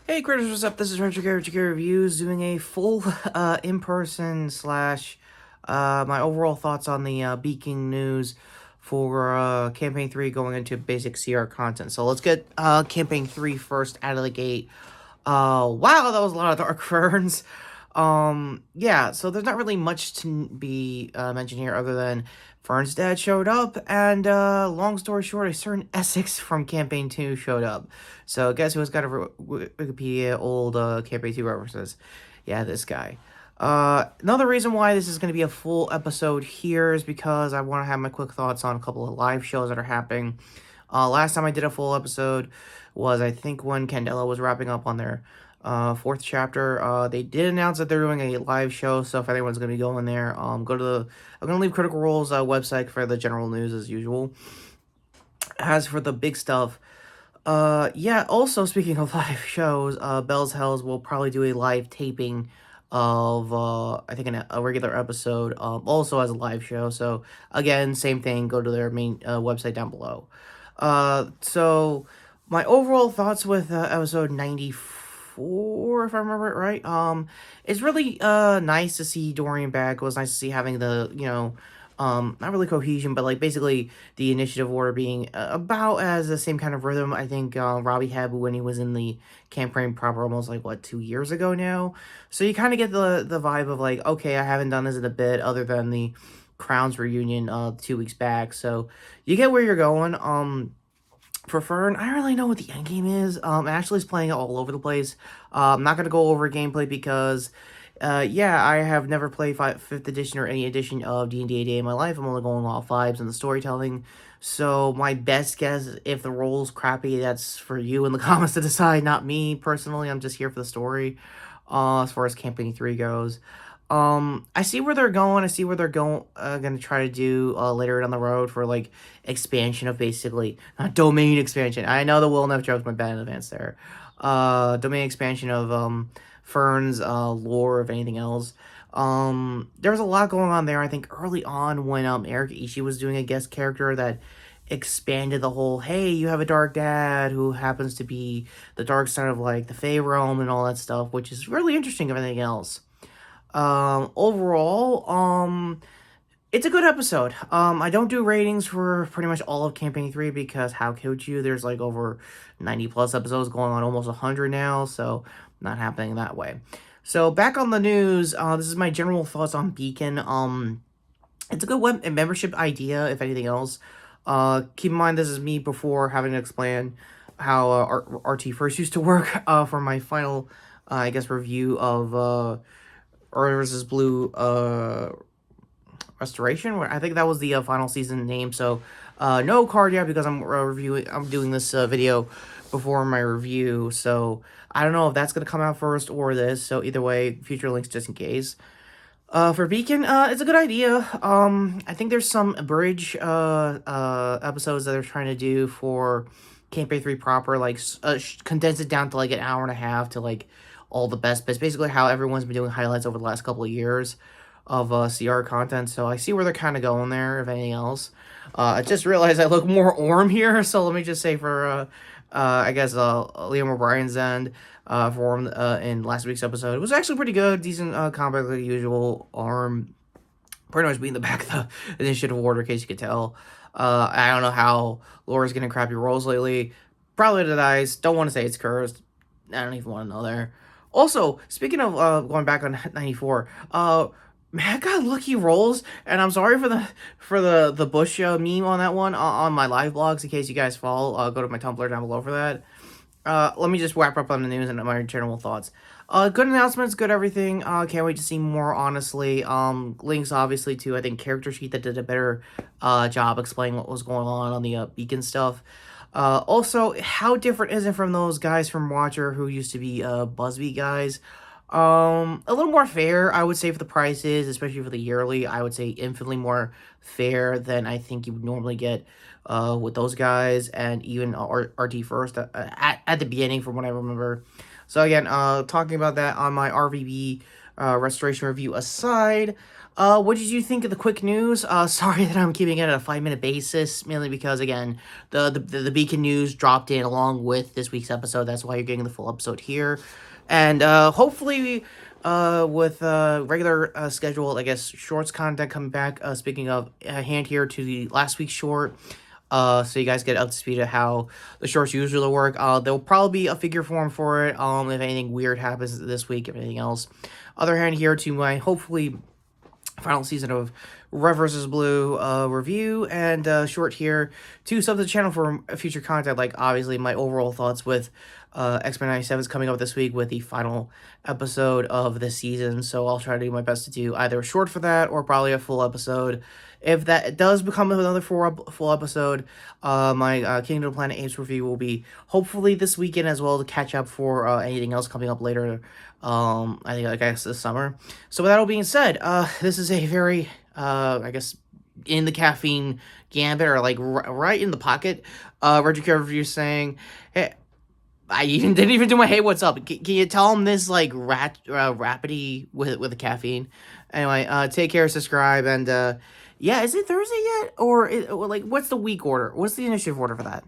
Hey critters, what's up? This is Retrokid Reviews doing a full in-person slash my overall thoughts on the Beaking news for Campaign 3 going into basic CR content. So let's get Campaign 3 first out of the gate. Wow, that was a lot of Dark Ferns. Yeah, so there's not really much to be mentioned here other than Fern's dad showed up, and long story short, a certain Essex from Campaign 2 showed up. So guess who's got a Wikipedia old Campaign 2 references? Yeah, this guy. Another reason why this is going to be a full episode here is because I want to have my quick thoughts on a couple of live shows that are happening. Last time I did a full episode was, I think, when Candela was wrapping up on their fourth chapter. They did announce that they're doing a live show, so if anyone's going to be going there, go to the... I'm going to leave Critical Role's website for the general news as usual. As for the big stuff, yeah, also speaking of live shows, Bell's Hells will probably do a live taping of, I think a regular episode, also as a live show. So, again, same thing, go to their main website down below. So, my overall thoughts with episode 94, if I remember it right, it's really nice to see Dorian back. It was nice to see having the, not really cohesion, but like basically the initiative order being about as the same kind of rhythm I think Robbie had when he was in the campaign proper almost like, what, 2 years ago now? So you kind of get the vibe of like, okay, I haven't done this in a bit other than the Crowns reunion 2 weeks back. So you get where you're going. For Fern, I don't really know what the end game is. Ashley's playing it all over the place. I'm not going to go over gameplay because yeah, I have never played 5th edition or any edition of D&D a day in my life. I'm only going off vibes and the storytelling. So my best guess, if the roll's crappy, that's for you in the comments to decide, not me personally. I'm just here for the story. As far as Campaign 3 goes. I see where they're going. I see where they're gonna try to do later down the road for like expansion of basically not domain expansion. I know the Will Never jokes my bad in advance there. Domain expansion of Fern's lore, if anything else. There's a lot going on there. I think early on when Eric Ishii was doing a guest character that expanded the whole, hey, you have a dark dad who happens to be the dark side of like the Fey realm and all that stuff, which is really interesting if anything else. Overall, it's a good episode. I don't do ratings for pretty much all of Campaign 3 because how could you? There's like over 90 plus episodes going on, almost 100 now, so not happening that way. So back on the news, this is my general thoughts on Beacon. It's a good web membership idea, if anything else. Keep in mind this is me before having to explain how RT first used to work for my final, I guess, review of Earth vs. Blue Restoration, where I think that was the final season name. So no card yet because I'm doing this video before my review, so I don't know if that's gonna come out first or this. So either way, future links just in case. For Beacon, it's a good idea. I think there's some bridge episodes that they're trying to do for Campaign 3 proper, like condense it down to like an hour and a half to like all the best bits. Basically how everyone's been doing highlights over the last couple of years of CR content. So I see where they're kind of going there, if anything else. I just realized I look more Orm here, so let me just say for I guess Liam O'Brien's end for Orm in last week's episode. It was actually pretty good, decent combat like usual. Orm pretty much being the back of the initiative order, in case you could tell. I don't know how Laura's getting crappy rolls lately. Probably the dice. Don't want to say it's cursed. I don't even want to know there. Also, speaking of going back on 94, Matt got lucky rolls, and I'm sorry for the Bush meme on that one on my live blogs. In case you guys follow, go to my Tumblr down below for that. Let me just wrap up on the news and my general thoughts. Good announcements, good everything. Can't wait to see more, honestly. Links, obviously, to, I think, Character Sheet that did a better job explaining what was going on the Beacon stuff. Also, how different is it from those guys from Watcher who used to be Busby guys? A little more fair, I would say, for the prices, especially for the yearly. I would say infinitely more fair than I think you would normally get with those guys, and even RT first at the beginning, from what I remember. So again, talking about that on my RVB restoration review aside, what did you think of the quick news? Sorry that I'm keeping it at a 5-minute basis, mainly because, again, the Beacon news dropped in along with this week's episode. That's why you're getting the full episode here. And hopefully, with regular schedule, I guess, shorts content coming back. Speaking of, hand here to the last week's short. So you guys get up to speed of how the shorts usually work. There'll probably be a figure form for it. If anything weird happens this week, if anything else. Other hand here to my hopefully final season of Red vs. Blue review, and short here to sub the channel for future content, like obviously my overall thoughts with X-Men 97 is coming up this week with the final episode of the season, so I'll try to do my best to do either a short for that or probably a full episode. If that does become another full episode, my Kingdom of Planet Apes review will be hopefully this weekend as well, to catch up for anything else coming up later, I guess this summer. So with that all being said, this is a very, I guess, in the caffeine gambit, or like right in the pocket, Retrokid review saying, hey, I didn't even do my hey, what's up? Can you tell him this, like, rapidity with the caffeine? Anyway, take care, subscribe, and yeah, is it Thursday yet? Or, like, what's the week order? What's the initiative order for that?